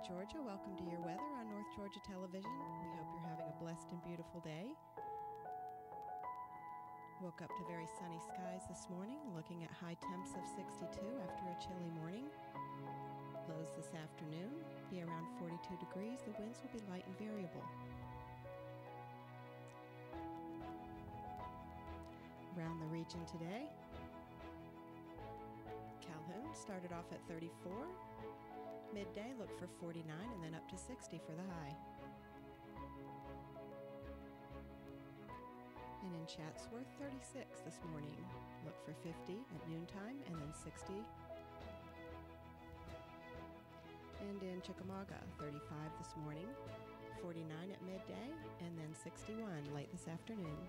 Georgia. Welcome to your weather on North Georgia Television. We hope you're having a blessed and beautiful day. Woke up to very sunny skies this morning, looking at high temps of 62 after a chilly morning. Lows this afternoon be around 42 degrees. The winds will be light and variable. Around the region today, Calhoun started off at 34. Midday, look for 49 and then up to 60 for the high. And in Chatsworth, 36 this morning. Look for 50 at noontime and then 60. And in Chickamauga, 35 this morning, 49 at midday, and then 61 late this afternoon.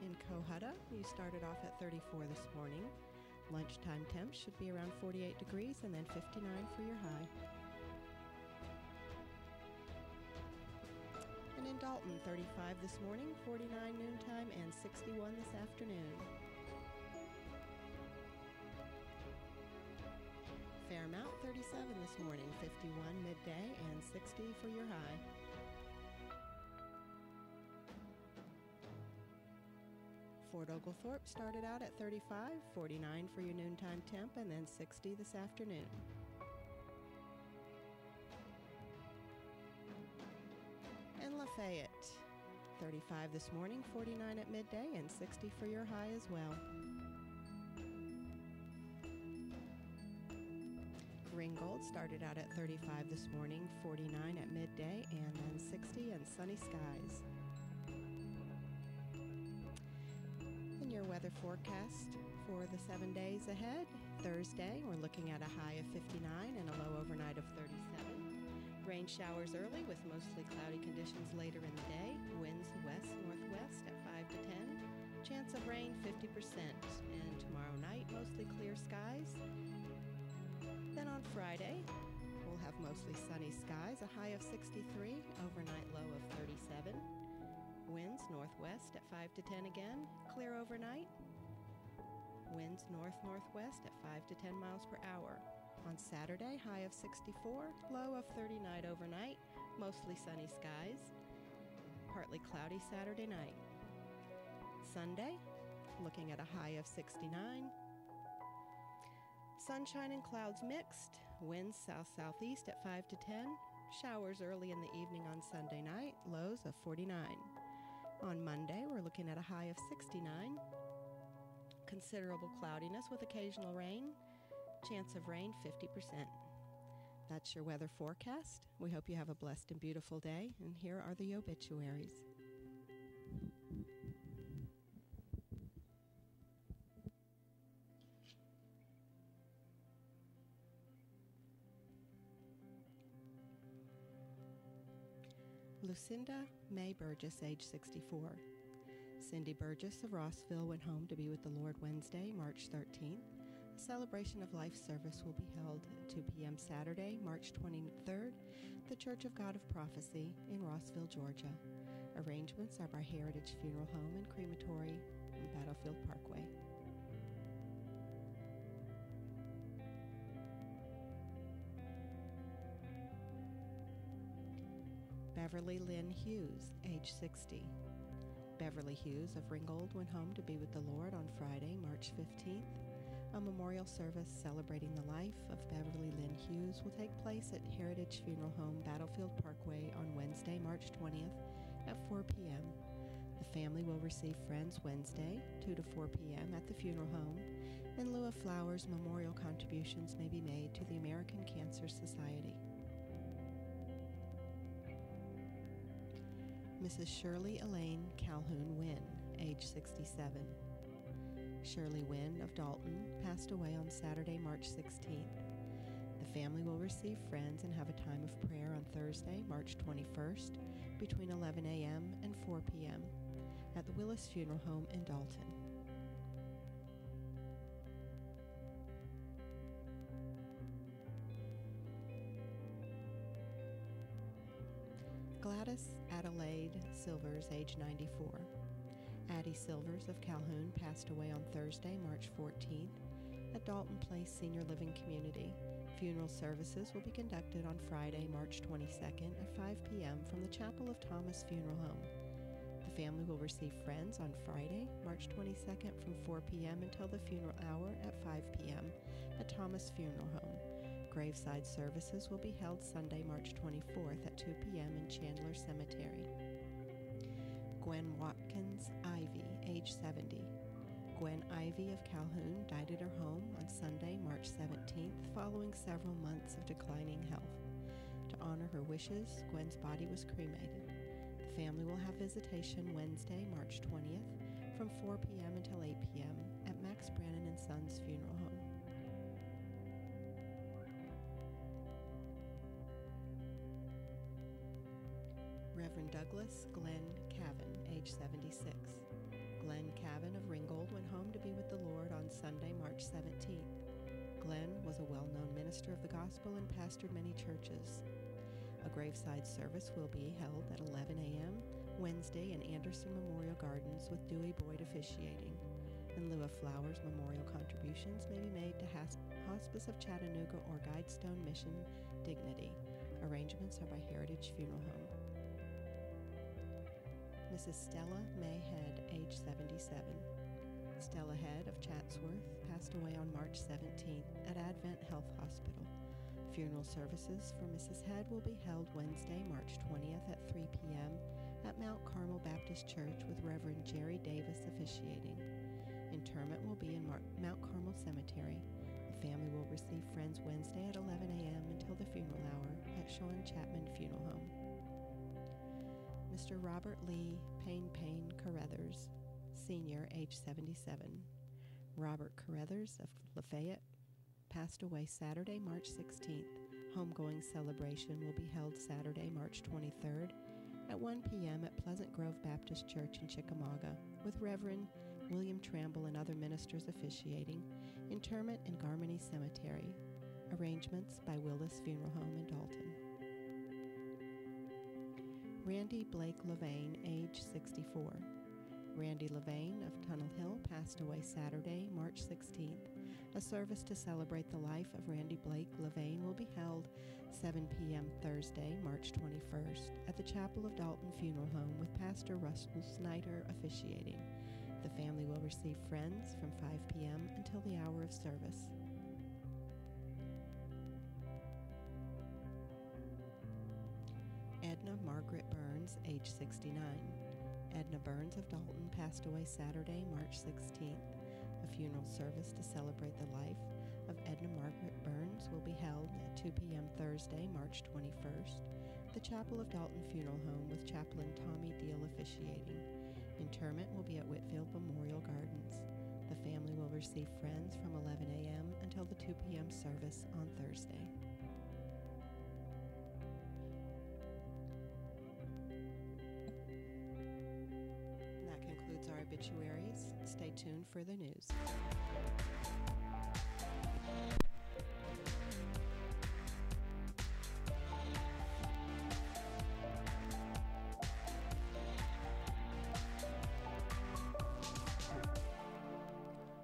In Cohutta, you started off at 34 this morning. Lunchtime temps should be around 48 degrees and then 59 for your high. And in Dalton, 35 this morning, 49 noontime, and 61 this afternoon. Fairmount, 37 this morning, 51 midday, and 60 for your high. Fort Oglethorpe started out at 35, 49 for your noontime temp, and then 60 this afternoon. And Lafayette, 35 this morning, 49 at midday, and 60 for your high as well. Ringgold started out at 35 this morning, 49 at midday, and then 60 and sunny skies. Your weather forecast for the 7 days ahead. Thursday, we're looking at a high of 59 and a low overnight of 37. Rain showers early with mostly cloudy conditions later in the day. Winds west-northwest at 5 to 10. Chance of rain 50%. And tomorrow night, mostly clear skies. Then on Friday, we'll have mostly sunny skies, a high of 63, overnight low of 37. Winds northwest at 5 to 10 again, clear overnight. Winds north-northwest at 5 to 10 miles per hour. On Saturday, high of 64, low of 39 overnight, mostly sunny skies. Partly cloudy Saturday night. Sunday, looking at a high of 69. Sunshine and clouds mixed. Winds south-southeast at 5 to 10. Showers early in the evening on Sunday night, lows of 49. On Monday, we're looking at a high of 69. Considerable cloudiness with occasional rain. Chance of rain 50%. That's your weather forecast. We hope you have a blessed and beautiful day. And here are the obituaries. Lucinda May Burgess, age 64. Cindy Burgess of Rossville went home to be with the Lord Wednesday, March 13th. A celebration of life service will be held at 2 p.m. Saturday, March 23rd, at the Church of God of Prophecy in Rossville, Georgia. Arrangements are by Heritage Funeral Home and Crematory in Battlefield Parkway. Beverly Lynn Hughes, age 60. Beverly Hughes of Ringgold went home to be with the Lord on Friday, March 15th. A memorial service celebrating the life of Beverly Lynn Hughes will take place at Heritage Funeral Home, Battlefield Parkway on Wednesday, March 20th at 4 p.m. The family will receive friends Wednesday, 2 to 4 p.m. at the funeral home. In lieu of flowers, memorial contributions may be made to the American Cancer Society. Mrs. Shirley Elaine Calhoun Wynn, age 67. Shirley Wynn of Dalton passed away on Saturday, March 16th. The family will receive friends and have a time of prayer on Thursday, March 21st, between 11 a.m. and 4 p.m. at the Willis Funeral Home in Dalton. Gladys Adelaide Silvers, age 94. Addie Silvers of Calhoun passed away on Thursday, March 14th. at Dalton Place Senior Living Community. Funeral services will be conducted on Friday, March 22nd at 5 p.m. from the Chapel of Thomas Funeral Home. The family will receive friends on Friday, March 22nd from 4 p.m. until the funeral hour at 5 p.m. at Thomas Funeral Home. Graveside services will be held Sunday, March 24th at 2 p.m. in Chandler Cemetery. Gwen Watkins Ivy, age 70. Gwen Ivy of Calhoun died at her home on Sunday, March 17th, following several months of declining health. To honor her wishes, Gwen's body was cremated. The family will have visitation Wednesday, March 20th, from 4 p.m. until 8 p.m. at Max Brannon and Sons Funeral Home. Reverend Douglas Glenn Cavan, age 76. Glenn Cavan of Ringgold went home to be with the Lord on Sunday, March 17th. Glenn was a well-known minister of the gospel and pastored many churches. A graveside service will be held at 11 a.m. Wednesday in Anderson Memorial Gardens with Dewey Boyd officiating. In lieu of flowers, memorial contributions may be made to Hospice of Chattanooga or Guidestone Mission Dignity. Arrangements are by Heritage Funeral Home. Mrs. Stella May Head, age 77. Stella Head of Chatsworth passed away on March 17th at Advent Health Hospital. Funeral services for Mrs. Head will be held Wednesday, March 20th at 3 p.m. at Mount Carmel Baptist Church with Reverend Jerry Davis officiating. Interment will be in Mount Carmel Cemetery. The family will receive friends Wednesday at 11 a.m. until the funeral hour at Sean Chapman Funeral Home. Mr. Robert Lee Payne Carruthers, Sr., age 77. Robert Carruthers of Lafayette passed away Saturday, March 16th. Homegoing celebration will be held Saturday, March 23rd at 1 p.m. at Pleasant Grove Baptist Church in Chickamauga with Reverend William Tramble and other ministers officiating. Interment in Garmany Cemetery. Arrangements by Willis Funeral Home in Dalton. Randy Blake Levain, age 64. Randy Levain of Tunnel Hill passed away Saturday, March 16th. A service to celebrate the life of Randy Blake Levain will be held 7 p.m. Thursday, March 21st at the Chapel of Dalton Funeral Home with Pastor Russell Snyder officiating. The family will receive friends from 5 p.m. until the hour of service. Edna Margaret Burns, age 69. Edna Burns of Dalton passed away Saturday, March 16th. A funeral service to celebrate the life of Edna Margaret Burns will be held at 2 p.m. Thursday, March 21st, at the Chapel of Dalton Funeral Home with Chaplain Tommy Deal officiating. Interment will be at Whitfield Memorial Gardens. The family will receive friends from 11 a.m. until the 2 p.m. service on Thursday. Our obituaries. Stay tuned for the news.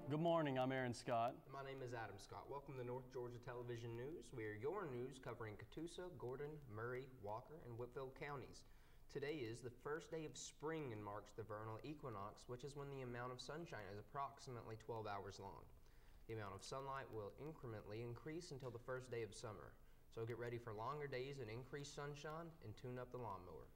Good morning, I'm Aaron Scott. My name is Adam Scott. Welcome to North Georgia Television News. We are your news covering Catoosa, Gordon, Murray, Walker, and Whitfield counties. Today is the first day of spring and marks the vernal equinox, which is when the amount of sunshine is approximately 12 hours long. The amount of sunlight will incrementally increase until the first day of summer. So get ready for longer days and increased sunshine and tune up the lawnmower.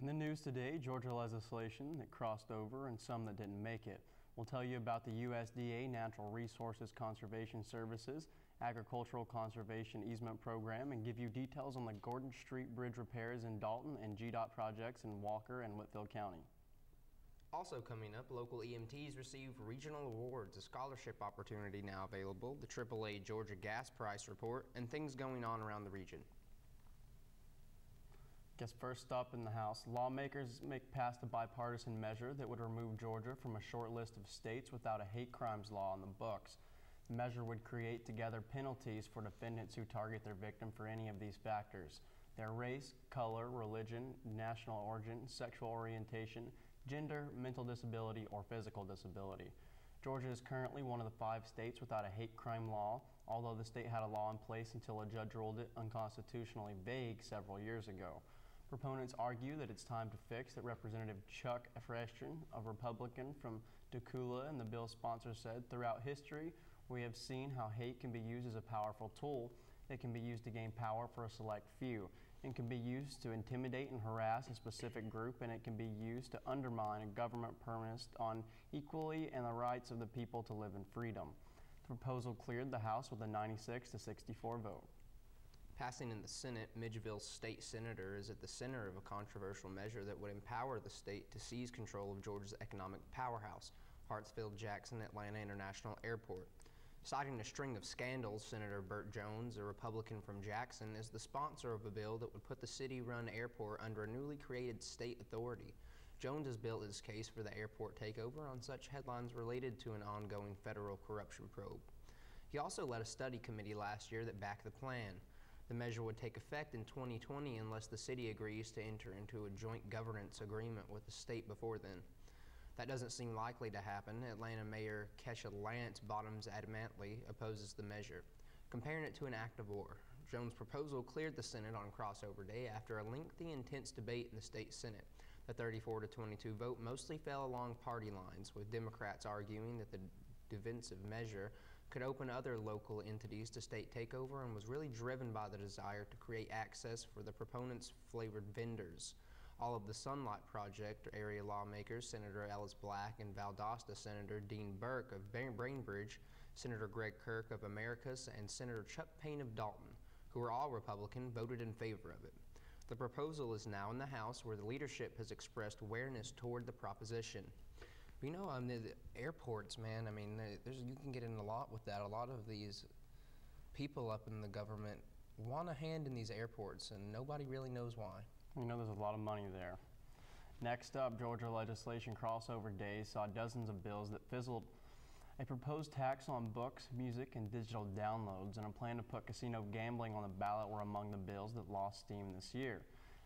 In the news today, Georgia legislation that crossed over and some that didn't make it. We'll tell you about the USDA Natural Resources Conservation Services Agricultural Conservation Easement Program and give you details on the Gordon Street Bridge repairs in Dalton and GDOT projects in Walker and Whitfield County. Also coming up, local EMTs receive regional awards, a scholarship opportunity now available, the AAA Georgia gas price report, and things going on around the region. Guess first up in the House, lawmakers passed a bipartisan measure that would remove Georgia from a short list of states without a hate crimes law on the books. The measure would create together penalties for defendants who target their victim for any of these factors: their race, color, religion, national origin, sexual orientation, gender, mental disability, or physical disability. Georgia is currently one of the 5 states without a hate crime law, although the state had a law in place until a judge ruled it unconstitutionally vague several years ago. Proponents argue that it's time to fix that. Representative Chuck Frestian, a Republican from Decula, and the bill's sponsor said, "Throughout history, we have seen how hate can be used as a powerful tool. It can be used to gain power for a select few. It can be used to intimidate and harass a specific group, and it can be used to undermine a government premised on equality and the rights of the people to live in freedom." The proposal cleared the House with a 96-64 vote. Passing in the Senate, Midgeville's state senator is at the center of a controversial measure that would empower the state to seize control of Georgia's economic powerhouse, Hartsfield-Jackson Atlanta International Airport. Citing a string of scandals, Senator Burt Jones, a Republican from Jackson, is the sponsor of a bill that would put the city-run airport under a newly created state authority. Jones has built his case for the airport takeover on such headlines related to an ongoing federal corruption probe. He also led a study committee last year that backed the plan. The measure would take effect in 2020 unless the city agrees to enter into a joint governance agreement with the state before then. That doesn't seem likely to happen. Atlanta Mayor Keisha Lance Bottoms adamantly opposes the measure, comparing it to an act of war. Jones' proposal cleared the Senate on crossover day after a lengthy, intense debate in the state Senate. The 34-22 vote mostly fell along party lines, with Democrats arguing that the divisive measure could open other local entities to state takeover and was really driven by the desire to create access for the proponents' flavored vendors. All of the Sunlight Project area lawmakers, Senator Ellis Black and Valdosta Senator Dean Burke of Bainbridge, Senator Greg Kirk of Americus, and Senator Chuck Payne of Dalton, who are all Republican, voted in favor of it. The proposal is now in the House, where the leadership has expressed awareness toward the proposition. You know, the airports, man, I mean, you can get in a lot with that. A lot of these people up in the government want a hand in these airports, and nobody really knows why. You know, there's a lot of money there. Next up, Georgia legislation crossover days saw dozens of bills that fizzled. A proposed tax on books, music, and digital downloads, and a plan to put casino gambling on the ballot were among the bills that lost steam this year.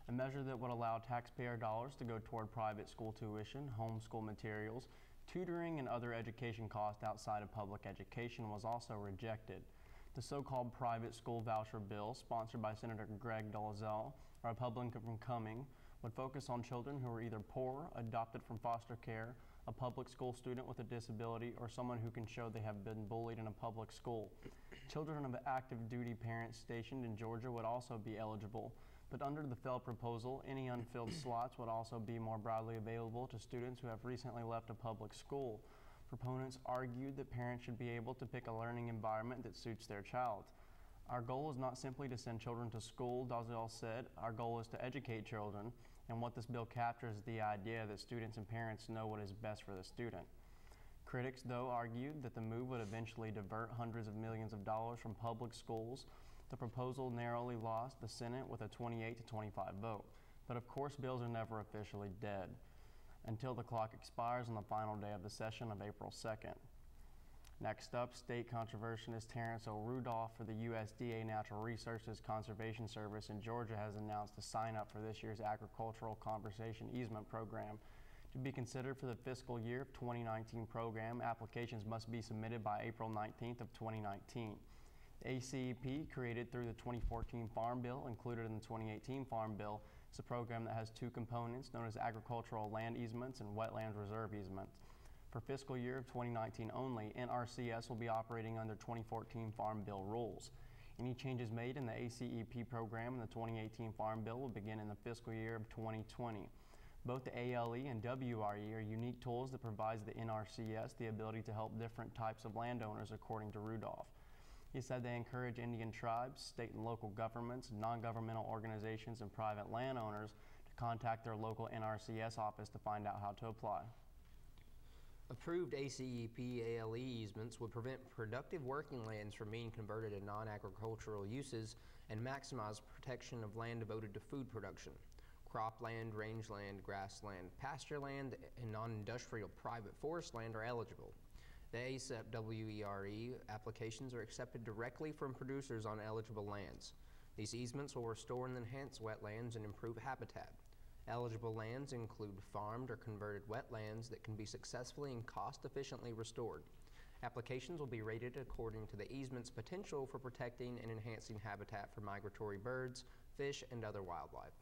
A measure that would allow taxpayer dollars to go toward private school tuition, homeschool materials, tutoring, and other education costs outside of public education was also rejected. The so-called private school voucher bill, sponsored by Senator Greg Dolezal, a Republican from Cumming, would focus on children who are either poor, adopted from foster care, a public school student with a disability, or someone who can show they have been bullied in a public school. Children of active duty parents stationed in Georgia would also be eligible, but under the failed proposal, any unfilled slots would also be more broadly available to students who have recently left a public school. Proponents argued that parents should be able to pick a learning environment that suits their child. "Our goal is not simply to send children to school," Dolezal said. "Our goal is to educate children, and what this bill captures is the idea that students and parents know what is best for the student." Critics, though, argued that the move would eventually divert hundreds of millions of dollars from public schools. The proposal narrowly lost the Senate with a 28-25 vote. But of course, bills are never officially dead until the clock expires on the final day of the session of April 2nd. Next up, state conservationist Terrence O. Rudolph for the USDA Natural Resources Conservation Service in Georgia has announced a sign-up for this year's Agricultural Conservation Easement Program. To be considered for the fiscal year 2019 program, applications must be submitted by April 19th of 2019. The ACEP, created through the 2014 Farm Bill, included in the 2018 Farm Bill, is a program that has 2 components known as agricultural land easements and wetlands reserve easements. For fiscal year of 2019 only, NRCS will be operating under 2014 Farm Bill rules. Any changes made in the ACEP program in the 2018 Farm Bill will begin in the fiscal year of 2020. Both the ALE and WRE are unique tools that provides the NRCS the ability to help different types of landowners, according to Rudolph. He said they encourage Indian tribes, state and local governments, non-governmental organizations, and private landowners to contact their local NRCS office to find out how to apply. Approved ACEP ALE easements would prevent productive working lands from being converted to non-agricultural uses and maximize protection of land devoted to food production. Cropland, rangeland, grassland, pasture land, and non-industrial private forest land are eligible. The ACEP WERE applications are accepted directly from producers on eligible lands. These easements will restore and enhance wetlands and improve habitat. Eligible lands include farmed or converted wetlands that can be successfully and cost-efficiently restored. Applications will be rated according to the easement's potential for protecting and enhancing habitat for migratory birds, fish, and other wildlife.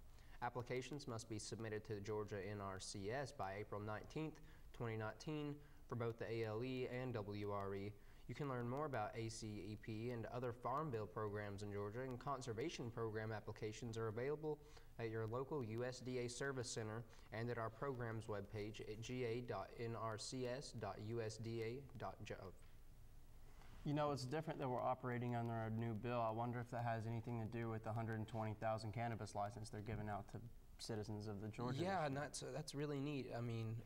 Applications must be submitted to the Georgia NRCS by April 19th, 2019 for both the ALE and WRE. You can learn more about ACEP and other Farm Bill programs in Georgia, and conservation program applications are available at your local USDA Service Center and at our programs webpage at ga.nrcs.usda.gov. You know, it's different that we're operating under a new bill. I wonder if that has anything to do with the 120,000 cannabis license they're giving out to citizens of the Georgia. Yeah, and that's really neat. I mean,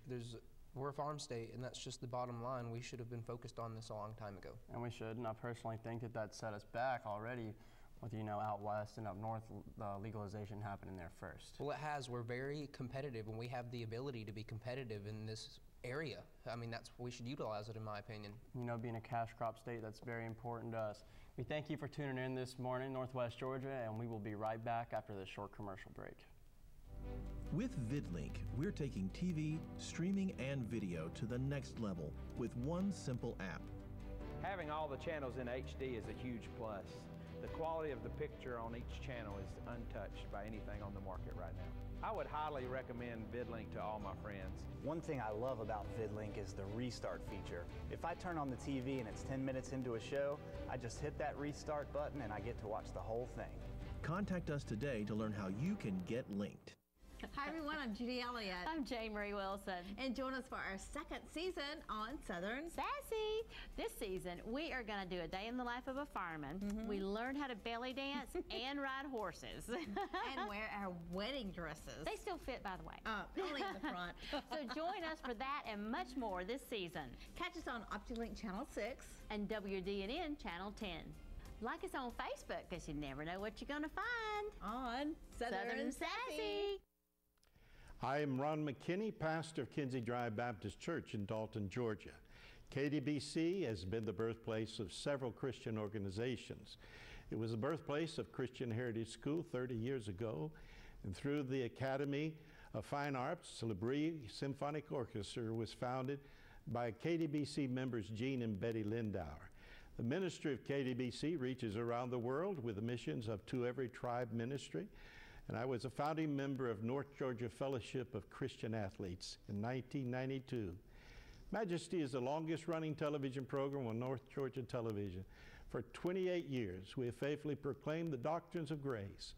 we're a farm state, and that's just the bottom line. We should have been focused on this a long time ago. And we should, and I personally think that set us back already with, you know, out west and up north, the legalization happening there first. Well, it has. We're very competitive, and we have the ability to be competitive in this area. I mean, we should utilize it, in my opinion. You know, being a cash crop state, that's very important to us. We thank you for tuning in this morning, Northwest Georgia, and we will be right back after this short commercial break. With VidLink, we're taking TV, streaming, and video to the next level with one simple app. Having all the channels in HD is a huge plus. The quality of the picture on each channel is untouched by anything on the market right now. I would highly recommend VidLink to all my friends. One thing I love about VidLink is the restart feature. If I turn on the TV and it's 10 minutes into a show, I just hit that restart button and I get to watch the whole thing. Contact us today to learn how you can get linked. Hi everyone, I'm Judy Elliott. I'm Jane Marie Wilson. And join us for our second season on Southern Sassy. This season, we are going to do a day in the life of a fireman. We learn how to belly dance and ride horses. and wear our wedding dresses. They still fit, by the way. Only in the front. So join us for that and much more this season. Catch us on OptiLink Channel 6 and WDNN Channel 10. Like us on Facebook, because you never know what you're going to find on Southern Sassy. I'm Ron McKinney, pastor of Kinsey Drive Baptist Church in Dalton, Georgia. KDBC has been the birthplace of several Christian organizations. It was the birthplace of Christian Heritage School 30 years ago, and through the Academy of Fine Arts, Labrie Symphonic Orchestra was founded by KDBC members Gene and Betty Lindauer. The ministry of KDBC reaches around the world with the missions of To Every Tribe Ministry, and I was a founding member of North Georgia Fellowship of Christian Athletes in 1992. Majesty is the longest running television program on North Georgia television. For 28 years, we have faithfully proclaimed the doctrines of grace.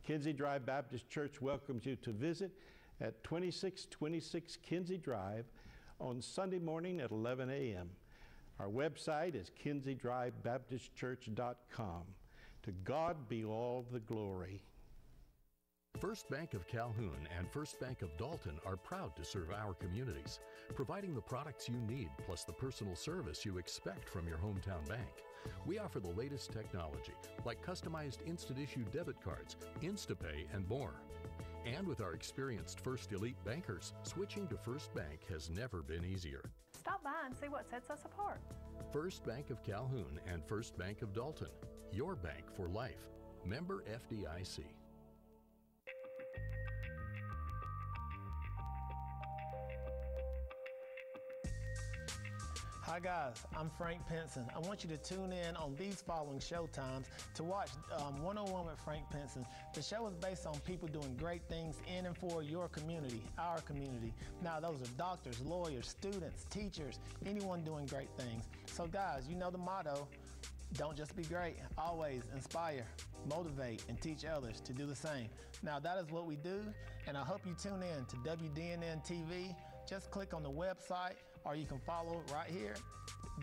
Kinsey Drive Baptist Church welcomes you to visit at 2626 Kinsey Drive on Sunday morning at 11 a.m. Our website is kinseydrivebaptistchurch.com. To God be all the glory. First Bank of Calhoun and First Bank of Dalton are proud to serve our communities, providing the products you need plus the personal service you expect from your hometown bank. We offer the latest technology, like customized instant-issue debit cards, InstaPay, and more. And with our experienced First Elite bankers, switching to First Bank has never been easier. Stop by and see what sets us apart. First Bank of Calhoun and First Bank of Dalton, your bank for life. Member FDIC. Hi guys, I'm Frank Pinson. I want you to tune in on these following show times to watch 101 with Frank Pinson. The show is based on people doing great things in and for your community, our community. Now those are doctors, lawyers, students, teachers, anyone doing great things. So guys, you know the motto, don't just be great, always inspire, motivate, and teach others to do the same. Now that is what we do, and I hope you tune in to WDNN TV. Just click on the website, or you can follow it right here,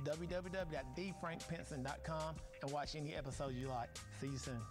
www.thefrankpinson.com, and watch any episode you like. See you soon.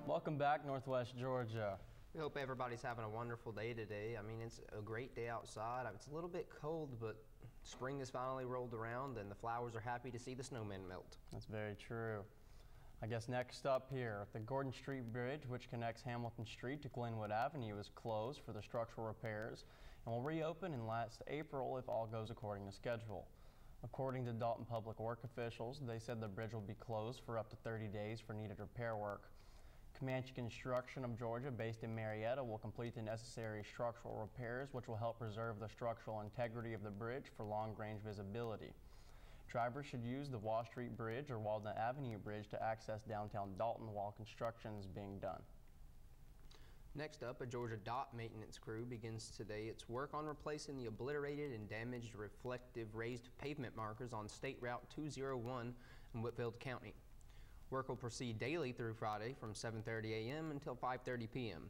Welcome back, Northwest Georgia. We hope everybody's having a wonderful day today. I mean, it's a great day outside. It's a little bit cold, but spring has finally rolled around and the flowers are happy to see the snowmen melt. That's very true. I guess next up here, the Gordon Street Bridge, which connects Hamilton Street to Glenwood Avenue, is closed for the structural repairs and will reopen in last April if all goes according to schedule. According to Dalton Public Work officials, they said the bridge will be closed for up to 30 days for needed repair work. Comanche Construction of Georgia, based in Marietta, will complete the necessary structural repairs, which will help preserve the structural integrity of the bridge for long-range visibility. Drivers should use the Wall Street Bridge or Walnut Avenue Bridge to access downtown Dalton while construction is being done. Next up, a Georgia DOT maintenance crew begins today its work on replacing the obliterated and damaged reflective raised pavement markers on State Route 201 in Whitfield County. Work will proceed daily through Friday from 7:30 a.m. until 5:30 p.m.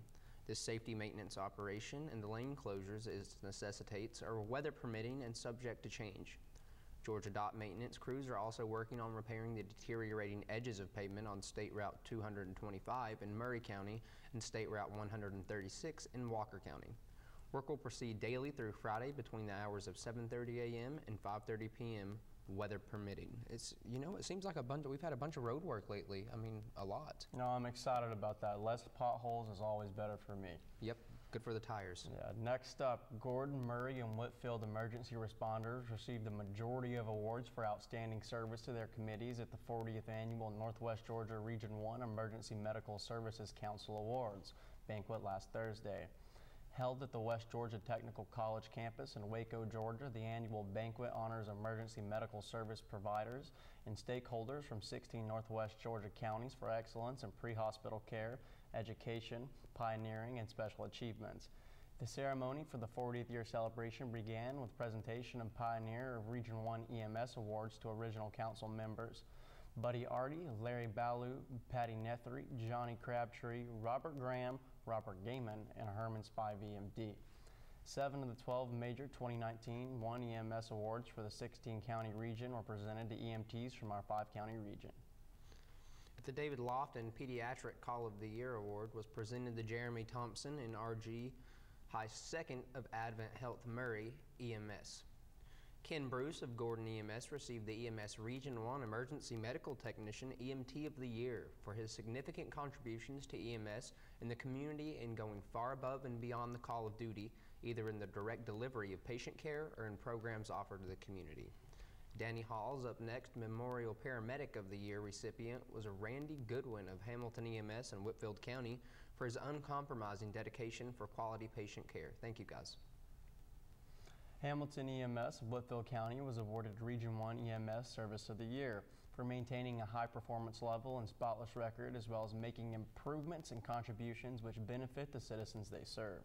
This safety maintenance operation and the lane closures it necessitates are weather permitting and subject to change. Georgia DOT maintenance crews are also working on repairing the deteriorating edges of pavement on State Route 225 in Murray County and State Route 136 in Walker County. Work will proceed daily through Friday between the hours of 7:30 a.m. and 5:30 p.m. weather permitting. It's, you know, it seems like we've had a bunch of road work lately. I mean, a lot. No, I'm excited about that. Less potholes is always better for me. Yep. Good for the tires. Yeah. Next up, Gordon, Murray, and Whitfield emergency responders received the majority of awards for outstanding service to their committees at the 40th Annual Northwest Georgia Region 1 Emergency Medical Services Council Awards banquet last Thursday. Held at the West Georgia Technical College campus in Waco, Georgia, the annual banquet honors emergency medical service providers and stakeholders from 16 Northwest Georgia counties for excellence in pre-hospital care, education, pioneering, and special achievements. The ceremony for the 40th year celebration began with presentation of Pioneer of Region 1 EMS Awards to original council members Buddy Arty, Larry Ballou, Patty Nethery, Johnny Crabtree, Robert Graham, Robert Gaiman, and Herman Spivey, MD. 7 of the 12 major 2019 1 EMS awards for the 16-county region were presented to EMTs from our 5-county region. The David Lofton Pediatric Call of the Year Award was presented to Jeremy Thompson in RG High 2nd of Advent Health Murray EMS. Ken Bruce of Gordon EMS received the EMS Region 1 Emergency Medical Technician EMT of the Year for his significant contributions to EMS in the community and going far above and beyond the call of duty, either in the direct delivery of patient care or in programs offered to the community. Danny Hall's up next. Memorial Paramedic of the Year recipient was Randy Goodwin of Hamilton EMS in Whitfield County for his uncompromising dedication for quality patient care. Thank you, guys. Hamilton EMS of Whitfield County was awarded Region 1 EMS Service of the Year for maintaining a high performance level and spotless record, as well as making improvements and contributions which benefit the citizens they serve.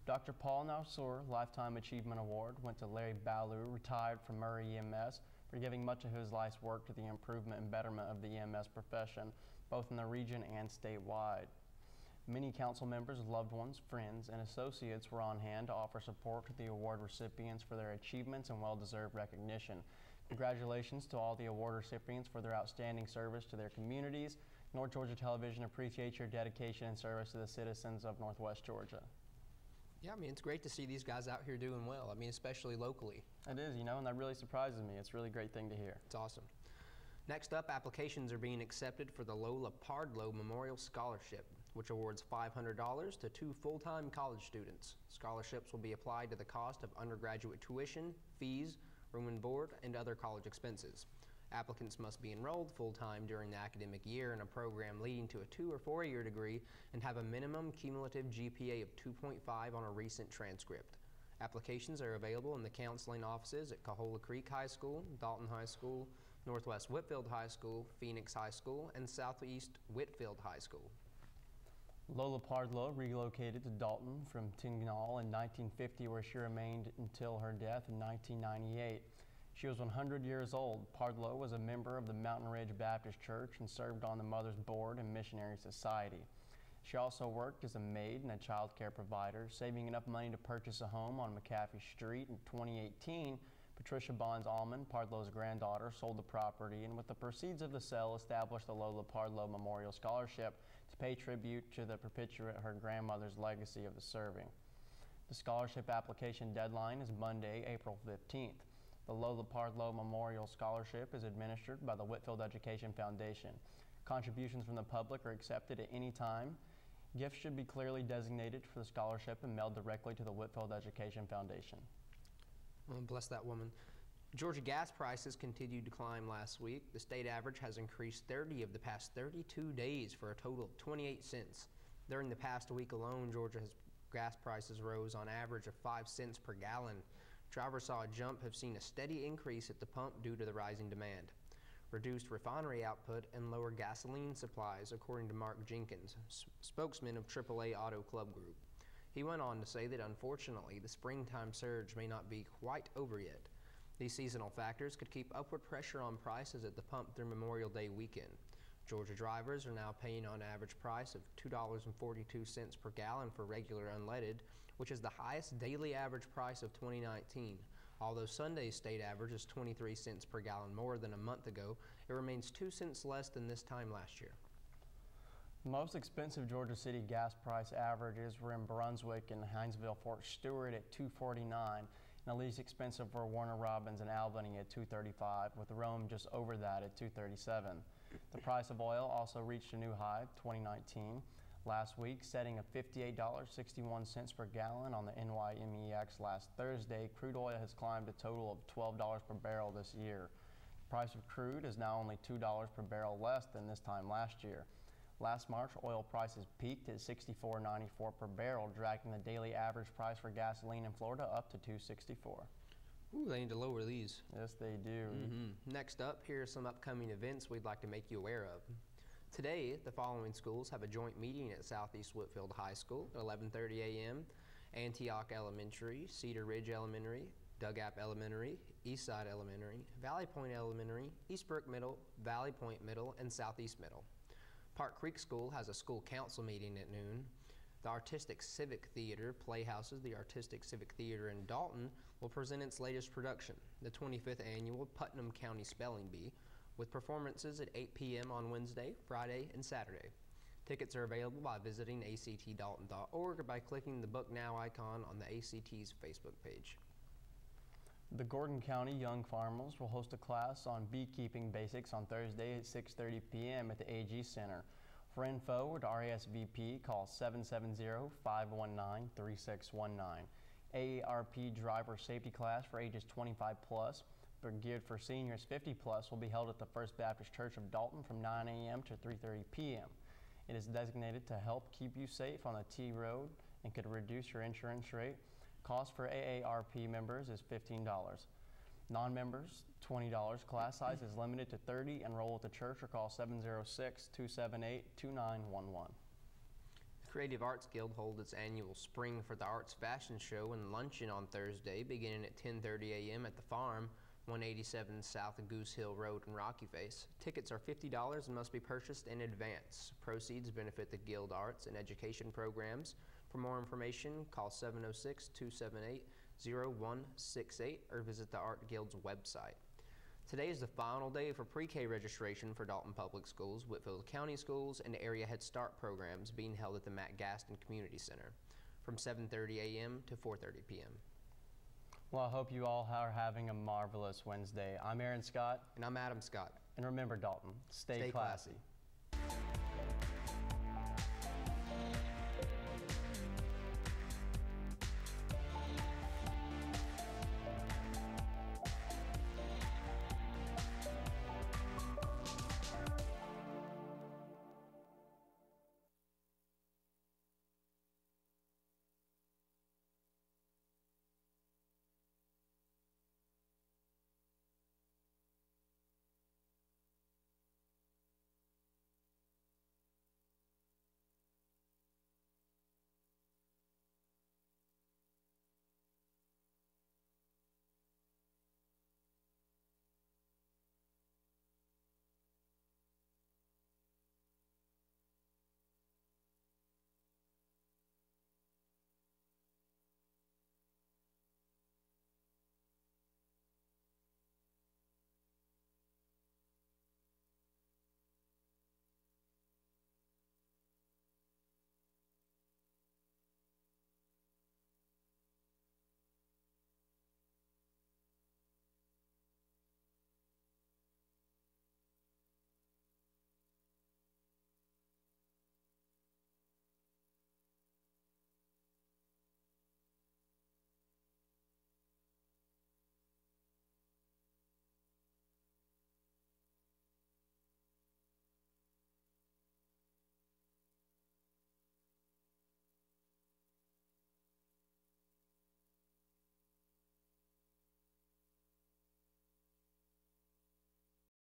Dr. Paul Nausur Lifetime Achievement Award went to Larry Ballou, retired from Murray EMS, for giving much of his life's work to the improvement and betterment of the EMS profession, both in the region and statewide. Many council members, loved ones, friends, and associates were on hand to offer support to the award recipients for their achievements and well-deserved recognition. Congratulations to all the award recipients for their outstanding service to their communities. North Georgia Television appreciates your dedication and service to the citizens of Northwest Georgia. Yeah, I mean, it's great to see these guys out here doing well. I mean, especially locally. It is, you know, and that really surprises me. It's a really great thing to hear. It's awesome. Next up, applications are being accepted for the Lola Pardlow Memorial Scholarship, which awards $500 to 2 full-time college students. Scholarships will be applied to the cost of undergraduate tuition, fees, room and board, and other college expenses. Applicants must be enrolled full-time during the academic year in a program leading to a 2- or 4-year degree and have a minimum cumulative GPA of 2.5 on a recent transcript. Applications are available in the counseling offices at Cahola Creek High School, Dalton High School, Northwest Whitfield High School, Phoenix High School, and Southeast Whitfield High School. Lola Pardlow relocated to Dalton from Tingnall in 1950, where she remained until her death in 1998. She was 100 years old. Pardlow was a member of the Mountain Ridge Baptist Church and served on the Mother's Board and Missionary Society. She also worked as a maid and a child care provider, saving enough money to purchase a home on McAfee Street. In 2018, Patricia Bonds Allman, Pardlow's granddaughter, sold the property and with the proceeds of the sale established the Lola Pardlow Memorial Scholarship to pay tribute to the perpetuate her grandmother's legacy of the serving. The scholarship application deadline is Monday, April 15th. The Lola Pardlow Memorial Scholarship is administered by the Whitfield Education Foundation. Contributions from the public are accepted at any time. Gifts should be clearly designated for the scholarship and mailed directly to the Whitfield Education Foundation. Well, bless that woman. Georgia gas prices continued to climb last week. The state average has increased 30 of the past 32 days for a total of 28 cents. During the past week alone, Georgia's gas prices rose on average of 5 cents per gallon. Drivers saw a jump have seen a steady increase at the pump due to the rising demand. Reduced refinery output and lower gasoline supplies, according to Mark Jenkins, spokesman of AAA Auto Club Group. He went on to say that unfortunately the springtime surge may not be quite over yet. These seasonal factors could keep upward pressure on prices at the pump through Memorial Day weekend. Georgia drivers are now paying on average price of $2.42 per gallon for regular unleaded, which is the highest daily average price of 2019. Although Sunday's state average is 23 cents per gallon more than a month ago, it remains 2 cents less than this time last year. The most expensive Georgia City gas price averages were in Brunswick and Hinesville, Fort Stewart at $2.49, and the least expensive were Warner Robins and Albany at $2.35, with Rome just over that at $2.37. The price of oil also reached a new high, 2019, last week, setting a $58.61 per gallon on the NYMEX last Thursday. Crude oil has climbed a total of $12 per barrel this year. The price of crude is now only $2 per barrel less than this time last year. Last March, oil prices peaked at $64.94 per barrel, dragging the daily average price for gasoline in Florida up to $2.64. Ooh, they need to lower these. Yes, they do. Next up, here are some upcoming events we'd like to make you aware of. Today, the following schools have a joint meeting at Southeast Whitfield High School at 11:30 a.m. Antioch Elementary, Cedar Ridge Elementary, Doug App Elementary, Eastside Elementary, Valley Point Elementary, Eastbrook Middle, Valley Point Middle, and Southeast Middle. Park Creek School has a school council meeting at noon. The Artistic Civic Theater Playhouses, the Artistic Civic Theater in Dalton, will present its latest production, the 25th Annual Putnam County Spelling Bee, with performances at 8 p.m. on Wednesday, Friday, and Saturday. Tickets are available by visiting actdalton.org or by clicking the Book Now icon on the ACT's Facebook page. The Gordon County Young Farmers will host a class on beekeeping basics on Thursday at 6:30 p.m. at the AG Center. For info or to RSVP, call 770-519-3619. AARP driver safety class for ages 25 plus, but geared for seniors 50 plus, will be held at the First Baptist Church of Dalton from 9 a.m. to 3:30 p.m. It is designated to help keep you safe on the T road and could reduce your insurance rate. Cost for AARP members is $15. Non-members, $20. Class size is limited to 30. Enroll at the church or call 706-278-2911. The Creative Arts Guild holds its annual Spring for the Arts fashion show and luncheon on Thursday, beginning at 10:30 a.m. at the Farm, 187 South Goose Hill Road in Rocky Face. Tickets are $50 and must be purchased in advance. Proceeds benefit the Guild Arts and Education programs. For more information, call 706-278-0168 or visit the Art Guild's website. Today is the final day for pre-K registration for Dalton Public Schools, Whitfield County Schools, and Area Head Start programs being held at the Matt Gaston Community Center from 7:30 a.m. to 4:30 p.m. Well, I hope you all are having a marvelous Wednesday. I'm Aaron Scott. And I'm Adam Scott. And remember, Dalton, stay classy.